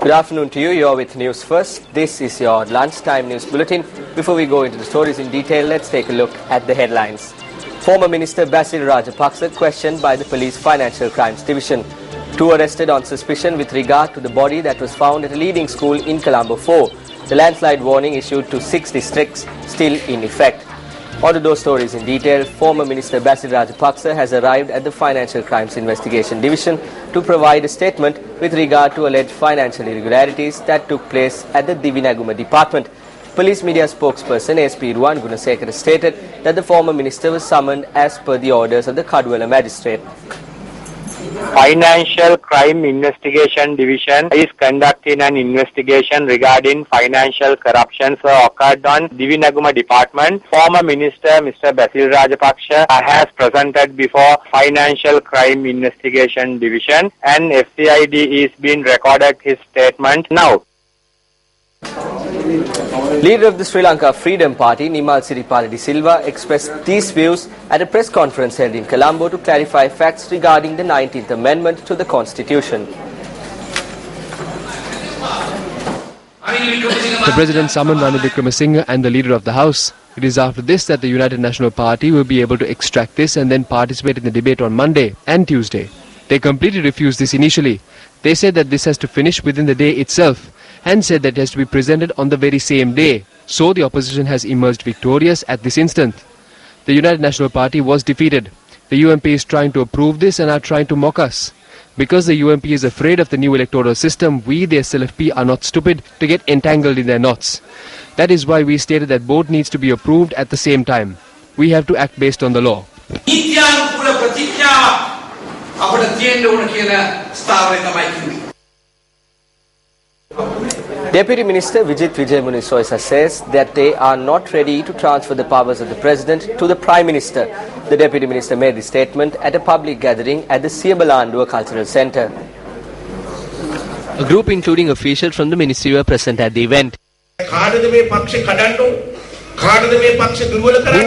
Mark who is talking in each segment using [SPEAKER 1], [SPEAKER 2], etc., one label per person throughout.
[SPEAKER 1] Good afternoon to you. You're with News First. This is your lunchtime news bulletin. Before we go into the stories in detail, let's take a look at the headlines. Former Minister Basil Rajapaksa questioned by the Police Financial Crimes Division. 2 arrested on suspicion with regard to the body that was found at a leading school in Colombo 4. The landslide warning issued to 6 districts still in effect. On to those stories in detail, former Minister Basil Rajapaksa has arrived at the Financial Crimes Investigation Division to provide a statement with regard to alleged financial irregularities that took place at the Divinaguma department. Police media spokesperson SP Ruwan Gunasekara stated that the former minister was summoned as per the orders of the Kaduwala magistrate.
[SPEAKER 2] Financial Crime Investigation Division is conducting an investigation regarding financial corruptions occurred on Divinaguma department. Former Minister Mr. Basil Rajapaksa has presented before Financial Crime Investigation Division and FCID is being recorded his statement now.
[SPEAKER 1] Leader of the Sri Lanka Freedom Party, Nimal Siripala de Silva, expressed these views at a press conference held in Colombo to clarify facts regarding the 19th Amendment to the Constitution.
[SPEAKER 3] The President summoned Ranil Wickremesinghe and the Leader of the House. It is after this that the United National Party will be able to extract this and then participate in the debate on Monday and Tuesday. They completely refused this initially. They said that this has to finish within the day itself, and said that it has to be presented on the very same day. So the opposition has emerged victorious at this instant. The United National Party was defeated. The UNP is trying to approve this and are trying to mock us. Because the UNP is afraid of the new electoral system, we, the SLFP, are not stupid to get entangled in their knots. That is why we stated that both needs to be approved at the same time. We have to act based on the law.
[SPEAKER 1] Deputy Minister Vijit Vijayamuni Soisa says that they are not ready to transfer the powers of the President to the Prime Minister. The Deputy Minister made the statement at a public gathering at the Siyabalandua Cultural Centre. A group including officials from the ministry were present at the event. Who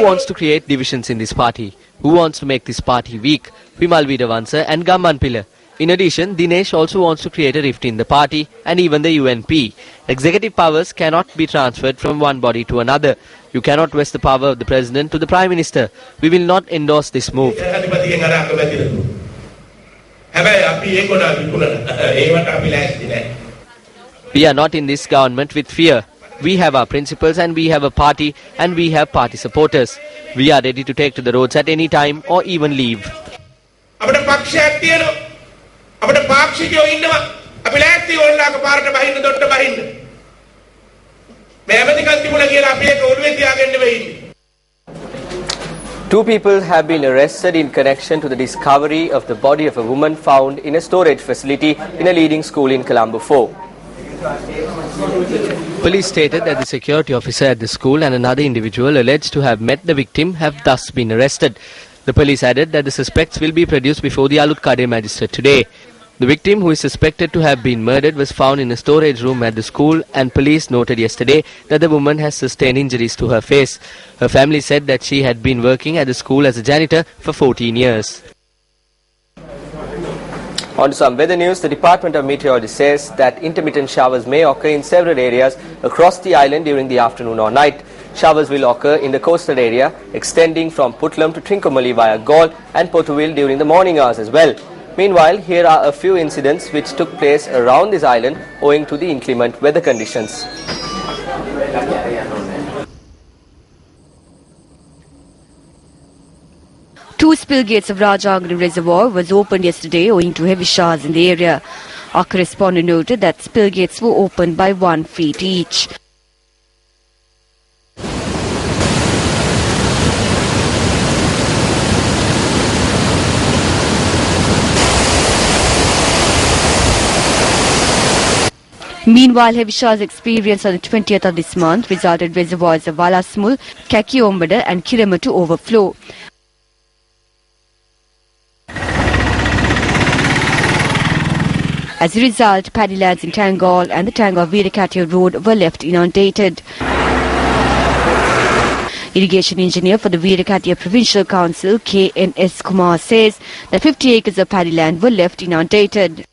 [SPEAKER 1] wants to create divisions in this party? Who wants to make this party weak? Vimal Veeravansa and Gamman Pilla. In addition, Dinesh also wants to create a rift in the party and even the UNP. Executive powers cannot be transferred from one body to another. You cannot vest the power of the President to the Prime Minister. We will not endorse this move. We are not in this government with fear. We have our principles and we have a party and we have party supporters. We are ready to take to the roads at any time or even leave. Two people have been arrested in connection to the discovery of the body of a woman found in a storage facility in a leading school in Colombo 4. Police stated that the security officer at the school and another individual alleged to have met the victim have thus been arrested. The police added that the suspects will be produced before the Alutkade magistrate today. The victim, who is suspected to have been murdered, was found in a storage room at the school, and police noted yesterday that the woman has sustained injuries to her face. Her family said that she had been working at the school as a janitor for 14 years. On to some weather news. The Department of Meteorology says that intermittent showers may occur in several areas across the island during the afternoon or night. Showers will occur in the coastal area, extending from Putlam to Trincomalee via Galle and Potuville during the morning hours as well. Meanwhile, here are a few incidents which took place around this island owing to the inclement weather conditions.
[SPEAKER 4] Two spill gates of Rajangani Reservoir was opened yesterday owing to heavy showers in the area. Our correspondent noted that spill gates were opened by 1 feet each. Meanwhile, heavy showers experienced on the 20th of this month resulted reservoirs of Valasmul, Kakiombada and Kirama to overflow. As a result, paddylands in Tangall and the Tangall-Veerakatia road were left inundated. Irrigation engineer for the Veerakatia Provincial Council, K.N.S. Kumar, says that 50 acres of paddyland were left inundated.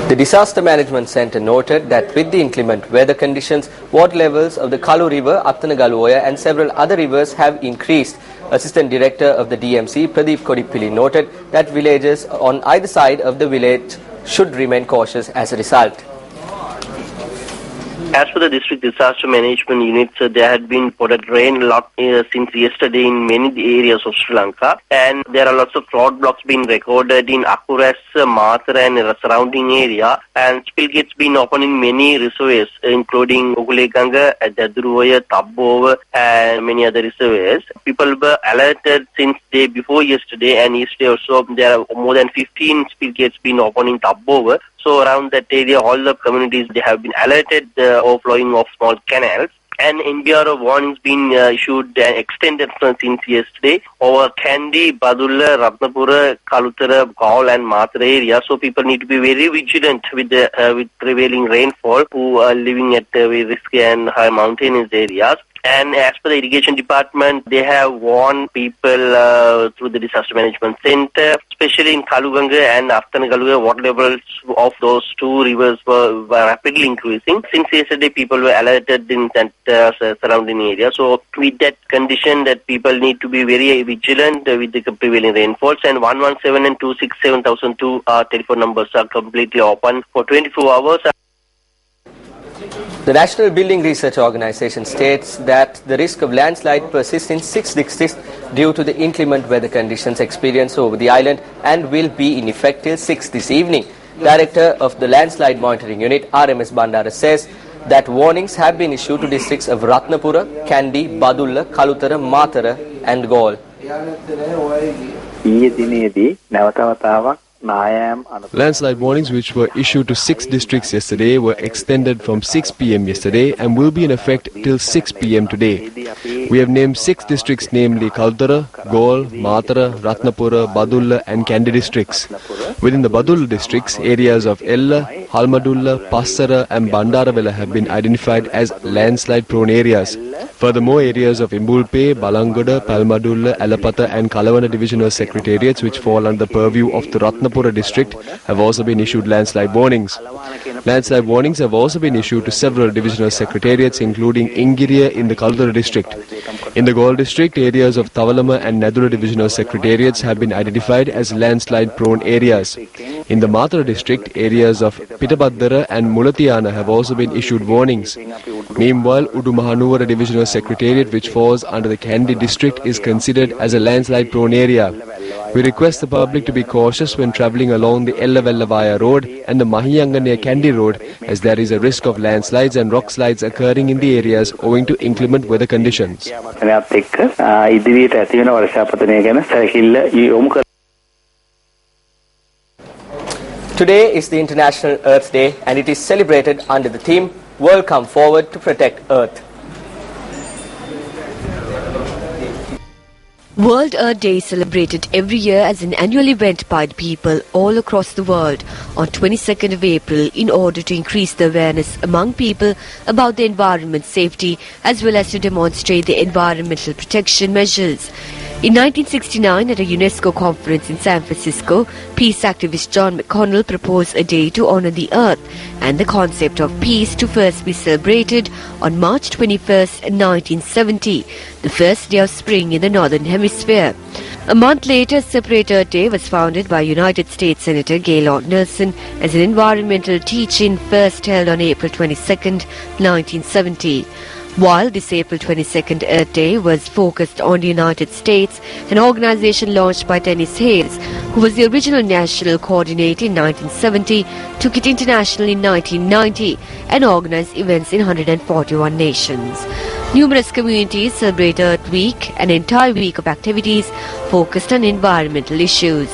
[SPEAKER 1] The Disaster Management Centre noted that with the inclement weather conditions, water levels of the Kalu River, Aptanagaluoya and several other rivers have increased. Assistant Director of the DMC, Pradeep Kodipili, noted that villagers on either side of the village should remain cautious as a result.
[SPEAKER 5] As for the district disaster management units, there had been reported rain a lot since yesterday in many areas of Sri Lanka, and there are lots of flood blocks being recorded in Akuras, Mathura and surrounding area, and spill gates been open in many reservoirs, including Oguleganga, Daduruoya, Tabbova, and many other reservoirs. People were alerted since day before yesterday, and yesterday also there are more than 15 spill gates been open in Tabbova. So around that area, all the communities, they have been alerted overflowing of small canals. And NBRO warnings been issued and extended since yesterday over Kandy, Badulla, Ratnapura, Kalutara, Gaul and Mathura area. So people need to be very vigilant with the with prevailing rainfall who are living at very risky and high mountainous areas. And as per the irrigation department, they have warned people through the disaster management center, especially in Kaluganga and Aptanagaluoya, water levels of those two rivers were rapidly increasing. Since yesterday, people were alerted in that surrounding area. So with that condition, that people need to be very vigilant with the prevailing rainfalls. And 117 and 267,002 telephone numbers are completely open for 24 hours.
[SPEAKER 1] The National Building Research Organisation states that the risk of landslide persists in 6 districts due to the inclement weather conditions experienced over the island and will be in effect till 6 this evening. Director of the Landslide Monitoring Unit, RMS Bandara, says that warnings have been issued to districts of Ratnapura, Kandy, Badulla, Kalutara, Mathura and Gaul.
[SPEAKER 3] Landslide warnings which were issued to 6 districts yesterday were extended from 6 p.m. yesterday and will be in effect till 6 p.m. today. We have named 6 districts, namely Kalutara, Gaul, Mathura, Ratnapura, Badulla and Kandy districts. Within the Badulla districts, areas of Ella, Halmadulla, Passara and Bandaravela have been identified as landslide prone areas. Furthermore, areas of Imbulpe, Balangoda, Palmadulla, Alapata and Kalavana divisional secretariats which fall under the purview of the Ratnapura district have also been issued landslide warnings. Landslide warnings have also been issued to several divisional secretariats including Ingiriya in the Kalutara district. In the Gaul district, areas of Tavalama and Nadula divisional secretariats have been identified as landslide prone areas. In the Mathura district, areas of Pitabaddara and Mulatiana have also been issued warnings. Meanwhile, Udumahanuvara divisional secretariat which falls under the Kandy district is considered as a landslide prone area. We request the public to be cautious when travelling along the Ellavella road and the Mahiyanga near Kandy road as there is a risk of landslides and rock slides occurring in the areas owing to inclement weather conditions.
[SPEAKER 1] Today is the International Earth Day and it is celebrated under the theme World Come Forward to Protect Earth.
[SPEAKER 4] World Earth Day is celebrated every year as an annual event by the people all across the world on 22nd of April in order to increase the awareness among people about the environment's safety as well as to demonstrate the environmental protection measures. In 1969, at a UNESCO conference in San Francisco, peace activist John McConnell proposed a day to honor the earth and the concept of peace to first be celebrated on March 21st, 1970, the first day of spring in the Northern Hemisphere. A month later, separate Earth Day was founded by United States Senator Gaylord Nelson as an environmental teach-in first held on April 22nd, 1970. While this April 22nd Earth Day was focused on the United States, an organization launched by Dennis Hayes, who was the original national coordinator in 1970, took it international in 1990 and organized events in 141 nations. Numerous communities celebrate Earth Week, an entire week of activities focused on environmental issues.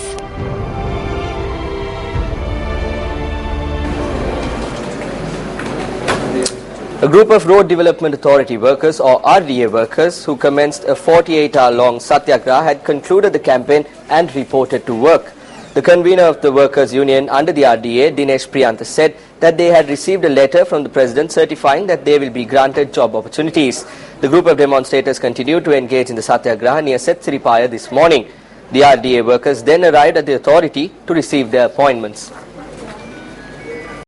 [SPEAKER 1] A group of Road Development Authority workers or RDA workers who commenced a 48-hour-long satyagraha had concluded the campaign and reported to work. The convener of the Workers' Union under the RDA, Dinesh Priyantha, said that they had received a letter from the President certifying that they will be granted job opportunities. The group of demonstrators continued to engage in the satyagraha near Setsiripaya this morning. The RDA workers then arrived at the authority to receive their appointments.